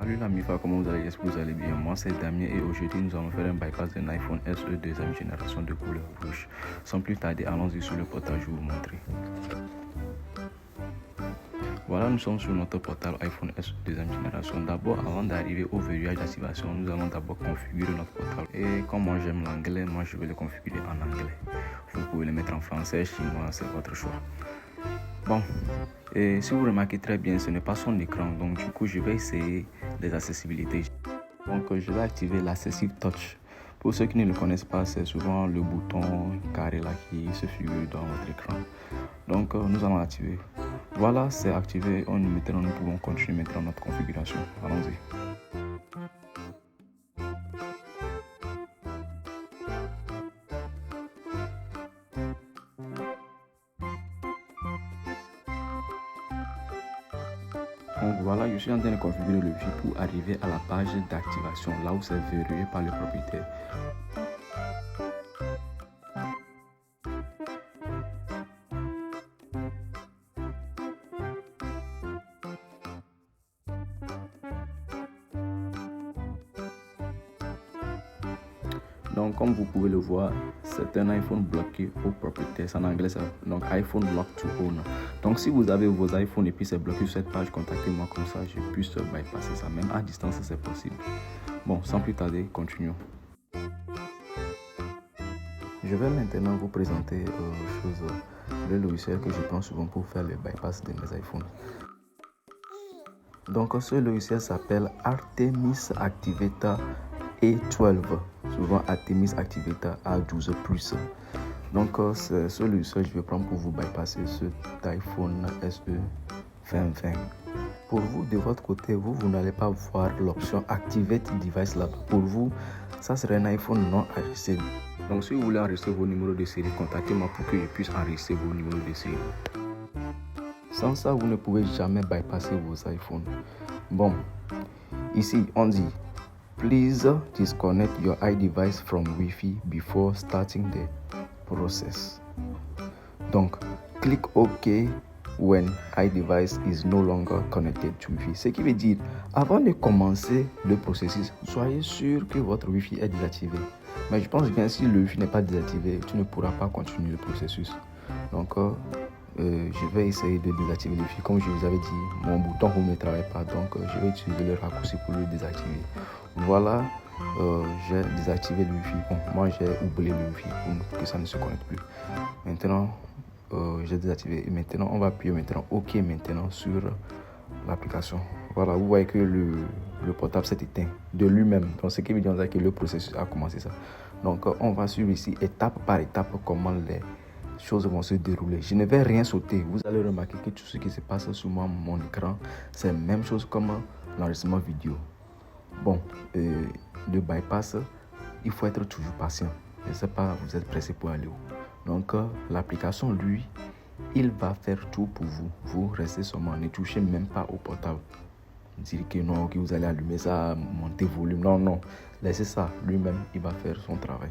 Salut la MIFA, comment vous allez? J'espère que vous allez bien. Moi c'est Damien et aujourd'hui nous allons faire un bypass d'un iPhone SE deuxième génération de couleur rouge. Sans plus tarder, allons-y sur le portail, je vais vous montrer. Voilà, nous sommes sur notre portable iPhone SE deuxième génération. D'abord, avant d'arriver au verrouillage d'activation, nous allons d'abord configurer notre portable. Et comme moi j'aime l'anglais, moi je vais le configurer en anglais. Vous pouvez le mettre en français, chinois, c'est votre choix. Bon, et si vous remarquez très bien, ce n'est pas son écran, donc du coup je vais essayer les accessibilités. Donc je vais activer l'Accessive Touch. Pour ceux qui ne le connaissent pas, c'est souvent le bouton carré là qui se figure dans votre écran. Donc nous allons activer. Voilà, c'est activé. Maintenant nous pouvons continuer maintenant notre configuration. Allons-y. Donc voilà, je suis en train de configurer le Wi-Fi pour arriver à la page d'activation, là où c'est verrouillé par le propriétaire. Donc comme vous pouvez le voir, c'est un iPhone bloqué au propriétaire. C'est en anglais ça. Donc iPhone Block to Owner. Donc si vous avez vos iPhones et puis c'est bloqué sur cette page, contactez-moi comme ça je puisse bypasser ça. Même à distance c'est possible. Bon, sans plus tarder, continuons. Je vais maintenant vous présenter le logiciel que je prends souvent pour faire le bypass de mes iPhones. Donc ce logiciel s'appelle Artemis Activator A12, souvent Artemis Activator A12 Plus. Donc c'est ce logiciel que je vais prendre pour vous bypasser cet iPhone SE 2020. Pour vous, de votre côté, vous n'allez pas voir l'option Activate Device là. Pour vous, ça serait un iPhone non enregistré. Donc si vous voulez enregistrer vos numéros de série, contactez-moi pour que je puisse enregistrer vos numéros de série. Sans ça, vous ne pouvez jamais bypasser vos iPhones. Bon, ici, on dit Please disconnect your iDevice from Wi-Fi before starting the process. Donc, clique OK when iDevice is no longer connected to Wi-Fi. Ce qui veut dire, avant de commencer le processus, soyez sûr que votre Wi-Fi est désactivé. Mais je pense bien si le Wi-Fi n'est pas désactivé, tu ne pourras pas continuer le processus. Donc, je vais essayer de désactiver le Wi-Fi. Comme je vous avais dit, mon bouton home ne travaille pas, donc je vais utiliser le raccourci pour le désactiver. Voilà, j'ai désactivé le Wi-Fi. Bon, moi j'ai oublié le Wi-Fi pour que ça ne se connecte plus. Maintenant, j'ai désactivé. Et maintenant, on va appuyer maintenant OK maintenant sur l'application. Voilà, vous voyez que le portable s'est éteint de lui-même. Donc, ce qui veut dire que le processus a commencé ça. Donc, on va suivre ici étape par étape comment les choses vont se dérouler. Je ne vais rien sauter. Vous allez remarquer que tout ce qui se passe sur mon écran, c'est la même chose comme l'enregistrement vidéo. Bon, le bypass, il faut être toujours patient. Je ne sais pas, vous êtes pressé pour aller où. Donc, l'application, lui, il va faire tout pour vous. Vous restez seulement, ne touchez même pas au portable. Dire que non, que vous allez allumer ça, monter volume. Non, non. Laissez ça. Lui-même, il va faire son travail.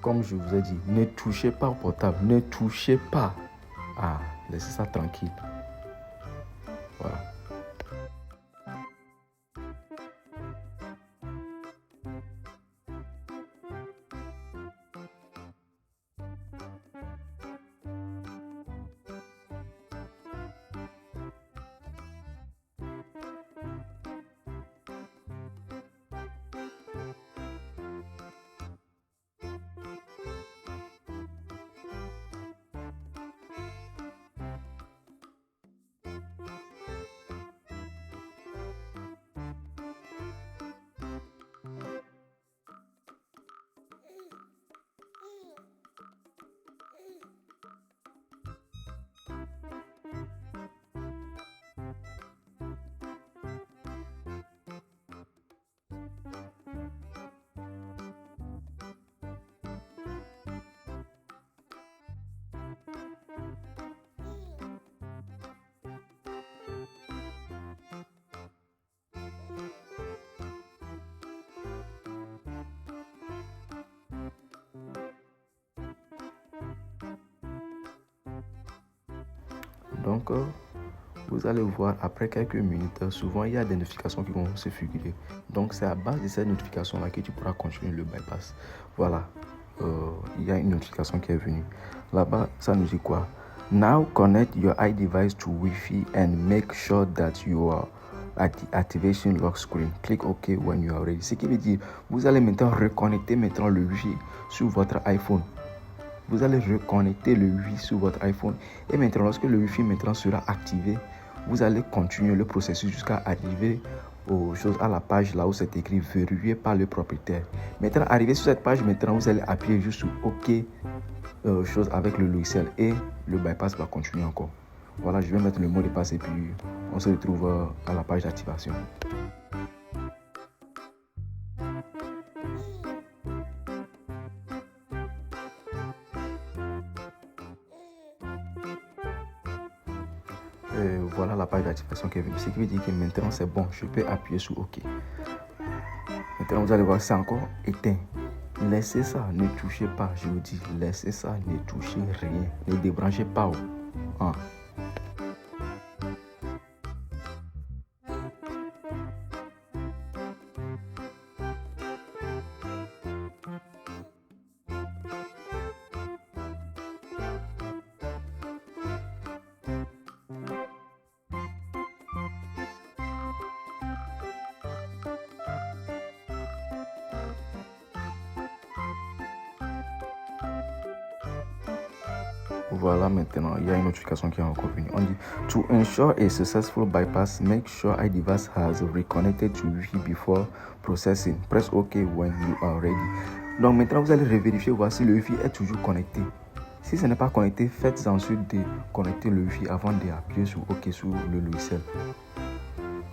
Comme je vous ai dit, ne touchez pas au portable. Ne touchez pas. Ah, laissez ça tranquille. Voilà. Donc, vous allez voir après quelques minutes, souvent il y a des notifications qui vont se figurer. Donc, c'est à base de cette notification-là que tu pourras continuer le bypass. Voilà, il y a une notification qui est venue. Là-bas, ça nous dit quoi? Now connect your iDevice to Wi-Fi and make sure that you are at the activation lock screen. Click OK when you are ready. Ce qui veut dire, vous allez maintenant reconnecter le Wi-Fi sur votre iPhone. Vous allez reconnecter le Wi-Fi sur votre iPhone. Et maintenant, lorsque le Wi-Fi sera activé, vous allez continuer le processus jusqu'à arriver à la page là où c'est écrit verrouillé par le propriétaire. Maintenant, arrivé sur cette page, vous allez appuyer juste sur OK avec le logiciel et le bypass va continuer encore. Voilà, je vais mettre le mot de passe et puis on se retrouve à la page d'activation. Voilà la page d'activation qui est venue. Ce qui veut dire que maintenant c'est bon, je peux appuyer sur OK. Maintenant vous allez voir, c'est encore éteint. Laissez ça, ne touchez pas, je vous dis, laissez ça, ne touchez rien, ne débranchez pas. Hein. Voilà, maintenant, il y a une notification qui est encore venue. On dit, to ensure a successful bypass, make sure iDevice has reconnected to Wi-Fi before processing. Press OK when you are ready. Donc maintenant, vous allez revérifier, voir si le Wi-Fi est toujours connecté. Si ce n'est pas connecté, faites ensuite de connecter le Wi-Fi avant d'appuyer sur OK sur le logiciel.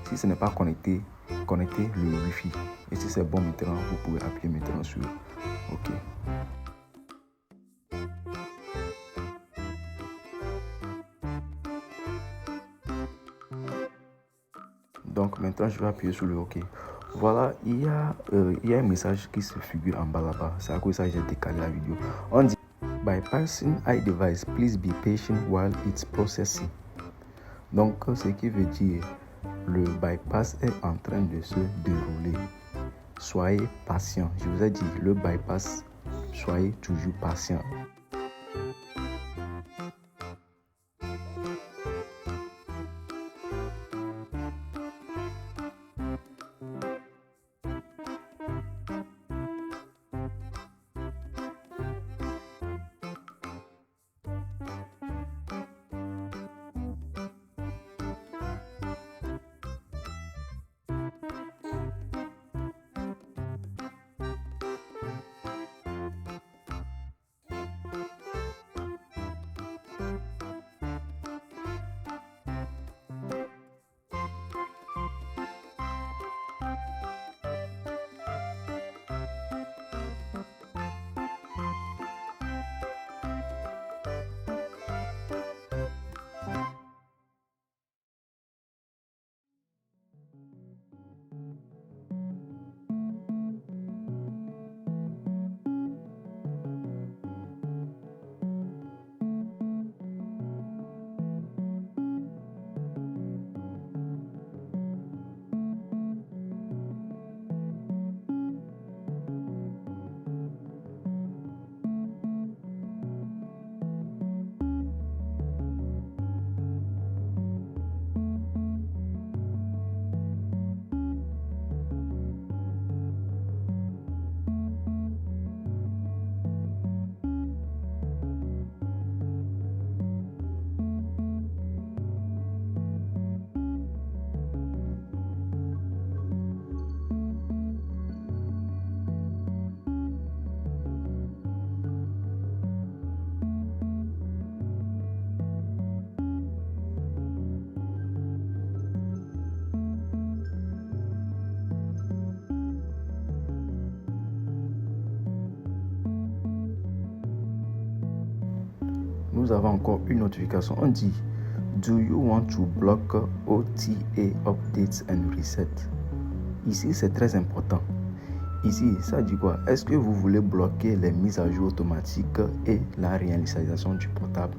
Si ce n'est pas connecté, connectez le Wi-Fi. Et si c'est bon maintenant, vous pouvez appuyer maintenant sur OK. Donc maintenant, je vais appuyer sur le OK. Voilà, il y a un message qui se figure en bas là-bas. C'est à cause de ça que j'ai décalé la vidéo. On dit, bypassing iDevice, please be patient while it's processing. Donc, ce qui veut dire, le bypass est en train de se dérouler. Soyez patient. Je vous ai dit, le bypass, soyez toujours patient. Nous avons encore une notification. On dit, do you want to block OTA updates and reset? Ici, c'est très important. Ici, ça dit quoi? Est-ce que vous voulez bloquer les mises à jour automatiques et la réinitialisation du portable?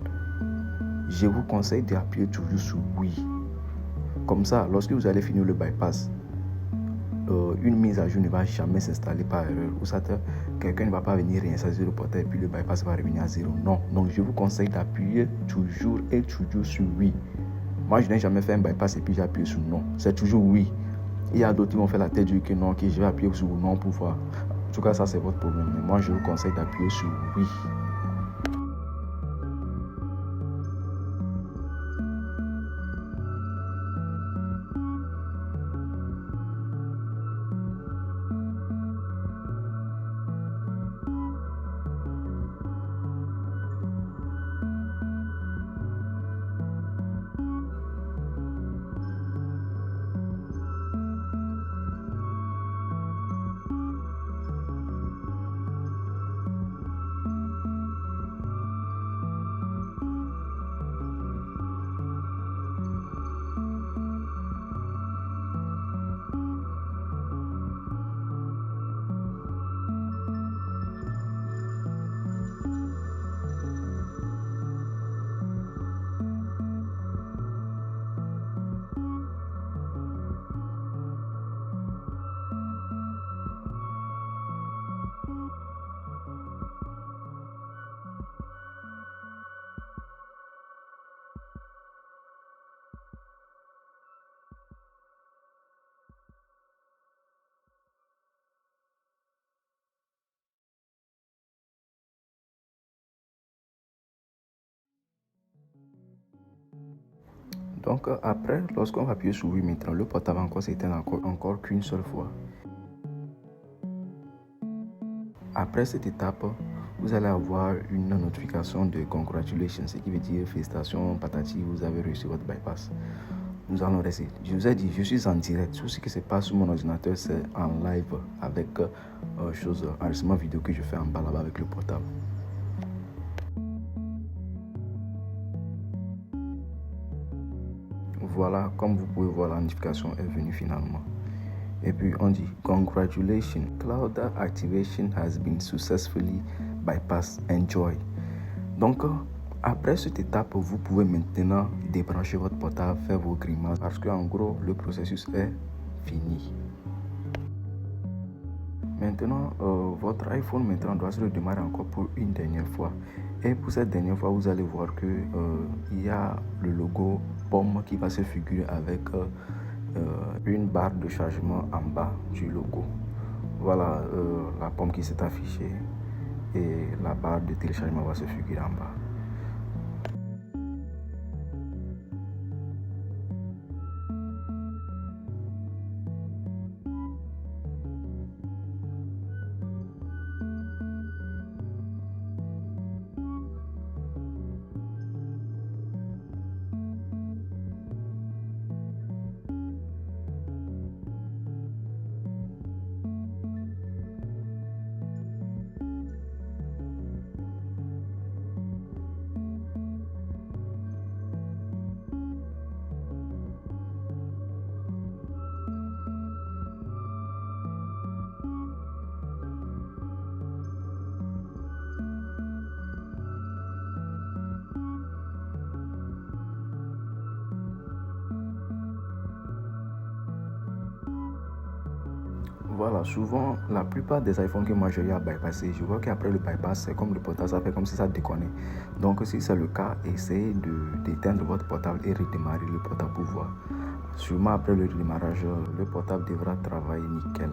je vous conseille d'appuyer toujours sur oui. Comme ça, lorsque vous allez finir le bypass, une mise à jour ne va jamais s'installer par erreur. Ou ça, quelqu'un ne va pas venir réinstaller le portail et puis le bypass va revenir à zéro. Non, donc je vous conseille d'appuyer toujours et toujours sur oui. Moi, je n'ai jamais fait un bypass et puis j'ai appuyé sur non. C'est toujours oui. Il y a d'autres qui vont faire la tête du que non, que je vais appuyer sur non pour voir. En tout cas, ça c'est votre problème. Mais moi, je vous conseille d'appuyer sur oui. Donc après, lorsqu'on va appuyer sur oui maintenant, le portable va encore s'éteindre encore qu'une seule fois. Après cette étape, vous allez avoir une notification de congratulations, ce qui veut dire félicitations, patati, vous avez réussi votre bypass. Nous allons rester. Je vous ai dit, je suis en direct. Tout ce qui se passe sur mon ordinateur, c'est en live avec enregistrement vidéo que je fais en bas là-bas avec le portable. Voilà, comme vous pouvez voir, la notification est venue finalement. Et puis on dit congratulations, cloud activation has been successfully bypassed. Enjoy. Donc après cette étape, vous pouvez maintenant débrancher votre portable, faire vos grimaces parce qu'en gros le processus est fini. Maintenant, votre iPhone maintenant doit se redémarrer encore pour une dernière fois. Et pour cette dernière fois, vous allez voir que il y a le logo pomme qui va se figurer avec une barre de chargement en bas du logo. Voilà la pomme qui s'est affichée et la barre de téléchargement va se figurer en bas. Voilà, souvent, la plupart des iPhones que moi j'ai à bypasser, je vois qu'après le bypass, c'est comme le portable, ça fait comme si ça déconnait. Donc, si c'est le cas, essayez d'éteindre votre portable et redémarrer le portable pour voir. Sûrement après le redémarrage, le portable devra travailler nickel.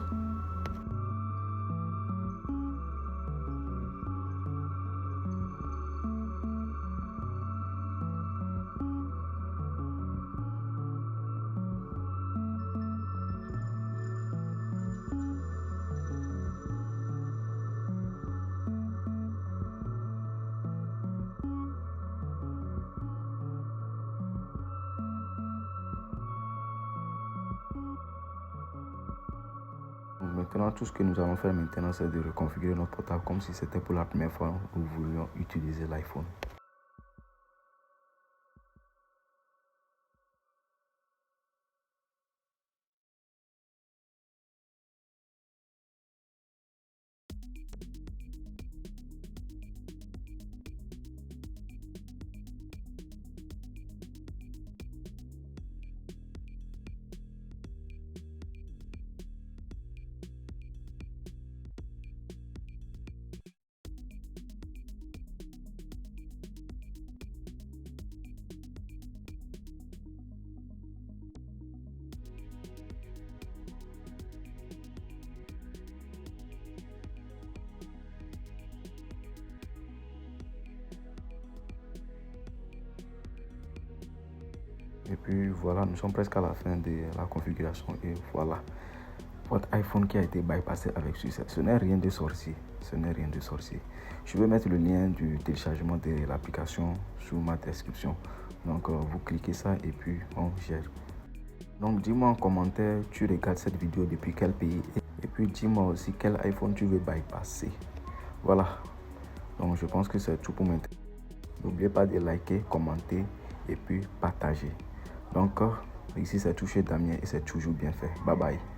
Maintenant, tout ce que nous allons faire maintenant, c'est de reconfigurer notre portable comme si c'était pour la première fois que nous voulions utiliser l'iPhone. Et puis voilà, nous sommes presque à la fin de la configuration. Et voilà, votre iPhone qui a été bypassé avec succès. Ce n'est rien de sorcier. Ce n'est rien de sorcier. Je vais mettre le lien du téléchargement de l'application sous ma description. Donc vous cliquez ça et puis on gère. Donc dis-moi en commentaire, tu regardes cette vidéo depuis quel pays et puis dis-moi aussi quel iPhone tu veux bypasser. Voilà, donc je pense que c'est tout pour maintenant. N'oubliez pas de liker, commenter et puis partager. Donc ici c'est Touché Damien et c'est toujours bien fait. Bye bye.